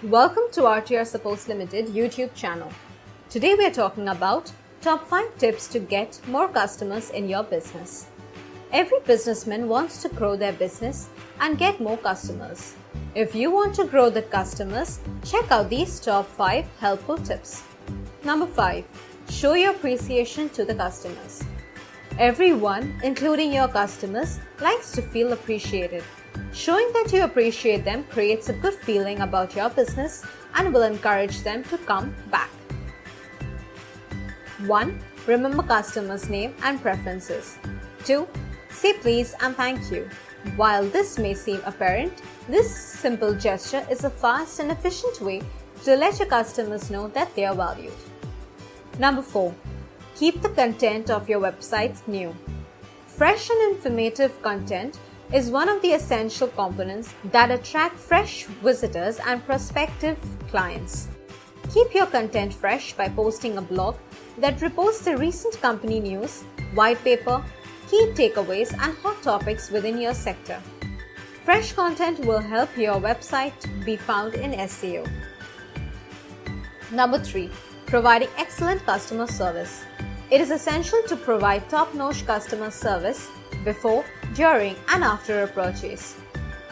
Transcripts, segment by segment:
Welcome to RTR Suppose Limited YouTube channel. Today we are talking about top 5 tips to get more customers in your business. Every businessman wants to grow their business and get more customers. If you want to grow the customers, check out these top 5 helpful tips. Number 5. Show your appreciation to the customers. Everyone, including your customers, likes to feel appreciated. Showing that you appreciate them creates a good feeling about your business and will encourage them to come back. 1. Remember customers' name and preferences. 2. Say please and thank you. While this may seem apparent, this simple gesture is a fast and efficient way to let your customers know that they are valued. Number 4. Keep the content of your websites new. Fresh and informative content is one of the essential components that attract fresh visitors and prospective clients. Keep your content fresh by posting a blog that reports the recent company news, white paper, key takeaways, and hot topics within your sector. Fresh content will help your website be found in SEO. Number 3. Providing excellent customer service. It is essential to provide top-notch customer service before, during, and after a purchase.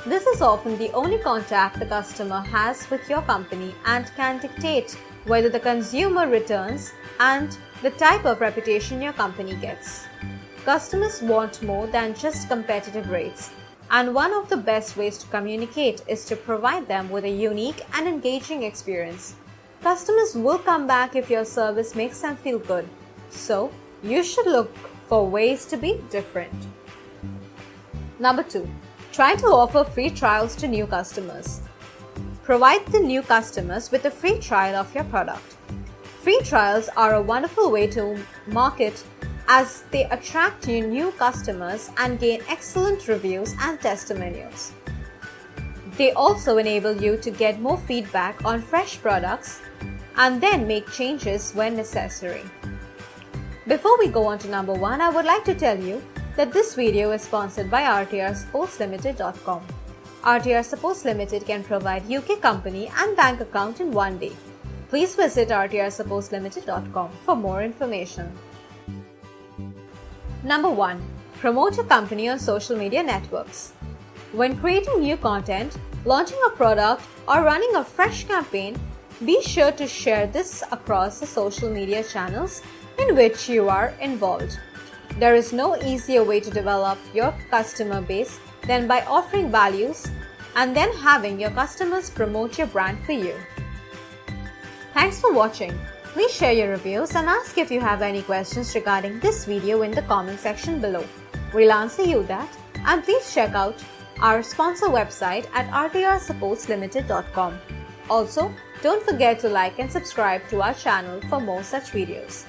This is often the only contact the customer has with your company and can dictate whether the consumer returns and the type of reputation your company gets. Customers want more than just competitive rates, and one of the best ways to communicate is to provide them with a unique and engaging experience. Customers will come back if your service makes them feel good, so you should look for ways to be different. Number 2. Try to offer free trials to new customers. Provide the new customers with a free trial of your product. Free trials are a wonderful way to market as they attract you new customers and gain excellent reviews and testimonials. They also enable you to get more feedback on fresh products and then make changes when necessary. Before we go on to number 1, I would like to tell you that this video is sponsored by rtrsupposelimited.com. RTR Suppose Limited can provide UK company and bank account in one day. Please visit rtrsupposelimited.com for more information. Number 1. Promote your company on social media networks. When creating new content, launching a product, or running a fresh campaign, be sure to share this across the social media channels in which you are involved. There is no easier way to develop your customer base than by offering values and then having your customers promote your brand for you. Thanks for watching. Please share your reviews and ask if you have any questions regarding this video in the comment section below. We'll answer you that, and please check out our sponsor website at rtrsupposelimited.com. Also, don't forget to like and subscribe to our channel for more such videos.